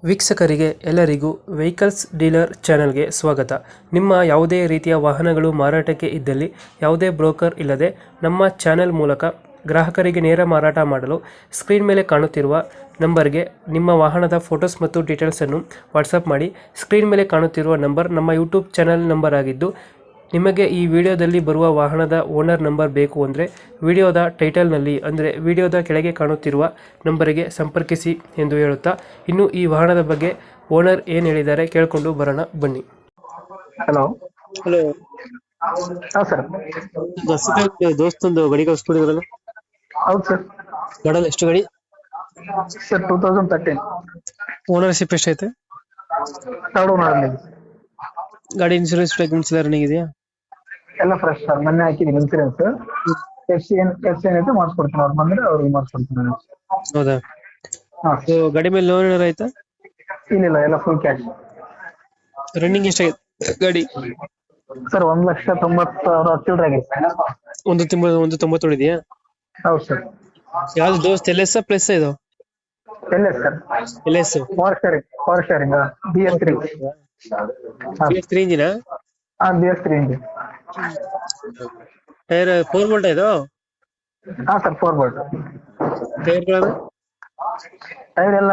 ವೀಕ್ಷಕರಿಗೆ ಎಲ್ಲರಿಗೂ vehicles dealer ಚಾನೆಲ್ಗೆ ಸ್ವಾಗತ. ನಿಮ್ಮ ಯಾವುದೇ ರೀತಿಯ ವಾಹನಗಳು ಮಾರಾಟಕ್ಕೆ ಇದ್ದಲ್ಲಿ ಯಾವುದೇ ಬ್ರೋಕರ್ ಇಲ್ಲದೆ ನಮ್ಮ ಚಾನೆಲ್ ಮೂಲಕ ಗ್ರಾಹಕರಿಗೆ ನೇರ ಮಾರಾಟ ಮಾಡಲು ಸ್ಕ್ರೀನ್ ಮೇಲೆ ಕಾಣುತ್ತಿರುವ ನಂಬರ್ಗೆ ನಿಮ್ಮ ವಾಹನದ ಫೋಟೋಸ್ ಮತ್ತು ಡೀಟೇಲ್ಸನ್ನು ವಾಟ್ಸಪ್ ಮಾಡಿ. ಸ್ಕ್ರೀನ್ ಮೇಲೆ ಕಾಣುತ್ತಿರುವ ನಂಬರ್ ನಮ್ಮ ಯೂಟ್ಯೂಬ್ ಚಾನೆಲ್ ನಂಬರ್ ಆಗಿದ್ದು, ನಿಮಗೆ ಈ ವಿಡಿಯೋದಲ್ಲಿ ಬರುವ ವಾಹನದ ಓನರ್ ನಂಬರ್ ಬೇಕು ಅಂದರೆ ವಿಡಿಯೋದ ಟೈಟಲ್ನಲ್ಲಿ ಅಂದರೆ ವಿಡಿಯೋದ ಕೆಳಗೆ ಕಾಣುತ್ತಿರುವ ನಂಬರಿಗೆ ಸಂಪರ್ಕಿಸಿ ಎಂದು ಹೇಳುತ್ತಾ, ಇನ್ನು ಈ ವಾಹನದ ಬಗ್ಗೆ ಓನರ್ ಏನು ಹೇಳಿದ್ದಾರೆ ಕೇಳಿಕೊಂಡು ಬರೋಣ ಬನ್ನಿ. ಹಲೋ. ಹಲೋ ಹಾಂ ಸರ್. ದೋಸ್ತೊಂದು ಗಾಡಿ ಕಳಿಸ್ಕೊಡಿದ್ರಲ್ಲ, ಹೌದು ಸರ್. ಮಾಡಲ್ ಎಷ್ಟು ಗಾಡಿ? ಸರ್ 2013 ಓನರ್ಶಿಪ್ ಎಷ್ಟೈತೆ? Third owner. ಗಾಡಿ ಇನ್ಶೂರೆನ್ಸ್ ಡಾಕ್ಯುಮೆಂಟ್ಸ್ ಎಲ್ಲ ರನ್ನಿಂಗ್ ಇದೆಯಾ? ಎಲ್ಲ ಫ್ರೆಶ್ ಸರ್. ಮೊನ್ನೆ ಹಾಕಿದ್ದೀನಿ ಇನ್ಸೂರೆನ್ಸ್. ಎಫ್ ಸಿ ಏನೈತೆ ಮಾಡಿಸ್ಕೊಡ್ತೀನಿ, ಅವ್ರು ಬಂದರೆ ಅವ್ರಿಗೆ ಮಾಡಿಸ್ಕೊಡ್ತೀನಿ ನಾನು. ಹೌದಾ? ಹಾಂ. ಗಾಡಿ ಮೇಲೆ ಲೋನ್ ಏನಾರ ಆಯ್ತಾ? ಇಲ್ಲ, ಎಲ್ಲ ಫುಲ್ ಕ್ಯಾಶ್. ರನ್ನಿಂಗ್ ಎಷ್ಟಾಗಿದೆ ಗಾಡಿ? ಸರ್ 1,90,000 ಚಿಲ್ಲರೆ ಆಗಿದೆ. ಒಂದು 90 ಇದೆಯಾ? ಹೌದು ಸರ್. ಯಾವ್ದು ದೋಸ್ತ್ LS ಪ್ಲಸ್ ಇದು? ಎಲ್ಲ sir. LS power sharing BS3. BS3 ಇಂಜಿನ? ಹಾಂ, BS3 ಇಂಜಿನ್. ಟೈರ್ 4 ಬೋಲ್ಟ್ ಇದು? ಹಾಂ ಸರ್, 4 ಬೋಲ್ಟ್. ಟೈರ್ಗಳನ್ನು ಟೈರ್ ಎಲ್ಲ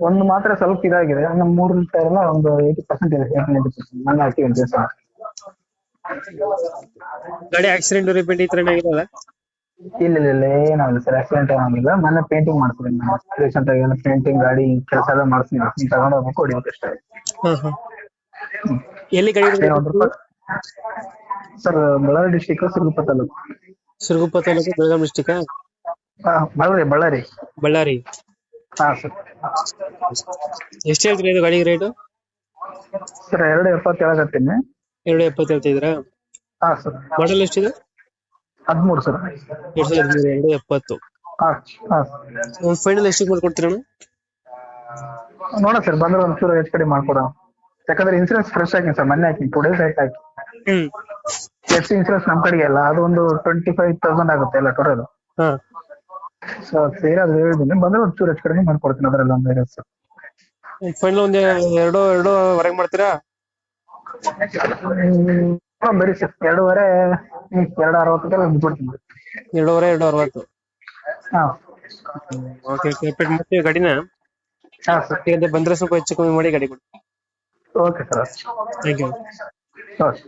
ಒಂದು ಮಾತ್ರ ಸ್ವಲ್ಪ ಇದಾಗಿದೆ. ನಮ್ಮ 3 ಟೈರ್ ಎಲ್ಲ ಒಂದು 80% ಇದೆ, 80-90%. ನಾನು ಹಾಕಿದ್ದೀನಿ ಸರ್. ಗಾಡಿ ಆಕ್ಸಿಡೆಂಟ್ ರಿಪೇಂಟ್ ಈ ತರ ಏನಾಗಿರಲ್ಲ? ಇಲ್ಲ, ಏನಾಗಿಲ್ಲ ಸರ್. ಆಕ್ಸಿಡೆಂಟ್ ಏನಾಗಿಲ್ಲ. ಮೊನ್ನೆ ಪೇಂಟಿಂಗ್ ಮಾಡ್ತೀನಿ ನಾನು. ರೀಸೆಂಟ್ ಆಗಿ ಎಲ್ಲ ಪೇಂಟಿಂಗ್, ಗಾಡಿ ಕೆಲಸ ಎಲ್ಲ ಮಾಡ್ತೀನಿ. ನೀವು ತಗೊಂಡು ಹೋಗ್ಬೇಕು, ಹೊಡಿಬೇಕು ಅಷ್ಟೇ. ಎಲ್ಲಿ ಗಾಡಿ sir, Ballari district, Siruguppa taluk. Siruguppa taluk, Belgaum district? Ballari. ಹಾಂ ಸರ್. ಎಷ್ಟು ಹೇಳ್ತೀರಾ ಇದು ಗಾಡಿಗೆ ರೇಟು? ಸರ್ 2,70 ಹೇಳಕತ್ತೀನಿ. 2,70 ಹೇಳ್ತಿದ್ದೀರಾ? ಹಾಂ ಸರ್. ಮಾಡಲ್ ಎಷ್ಟಿದೆ? 13 ಸರ್. 2013, 2,70. ಹಾಂ. ಫೈನಲ್ ಎಷ್ಟಕ್ಕೆ ಮಾಡ್ಕೊಡ್ತೀರಣ್ಣ? ನೋಡೋಣ ಸರ್, ಬಂದ್ರೆ ಒಂಚೂರು ಹೆಚ್ಚು ಕಡಿಮೆ ಮಾಡ್ಕೊಡೋಣ. ಯಾಕಂದ್ರೆ ಇನ್ಸೂರೆನ್ಸ್ ಫ್ರೆಶ್ ಹಾಕಿ ಸರ್, ಮೊನ್ನೆ ಹಾಕಿ 2 days ಆಯ್ತು ಹಾಕಿ. ಎಫ್ ಸಿ ಇನ್ಸೂರೆನ್ಸ್ ನಮ್ಮ ಕಡೆಗೆ ಅಲ್ಲ, ಅದು ಒಂದು 25,000 ಆಗುತ್ತೆ ಎಲ್ಲ ಟೋಟಲ್. ಸೊ ಸೇರಿ ಅದು ಹೇಳಿದ್ದೀನಿ. ಬಂದ್ರೆ ಒಂಚೂರು ಹೆಚ್ಚು ಕಡಿಮೆ ಮಾಡ್ಕೊಡ್ತೀನಿ, ಅದರಲ್ಲಿ ಒಂದು ಇರುತ್ತೆ ಸರ್. ಫೈನಲ್ ಒಂದು 2.5 ಮಾಡ್ತೀರಾ? ಬರೀ ಸರ್ 2.5, 2.60 2.5, 2.60. ಹಾಂ. ಓಕೆ, ಮತ್ತೆ ಗಾಡಿನ ಹಾಂ ಸರ್. ಬಂದ್ರೆ ಸ್ವಲ್ಪ ಹೆಚ್ಚು ಕಮ್ಮಿ ಮಾಡಿ ಗಾಡಿ ಕೊಡಿ. Okay sir. Thank you. Okay.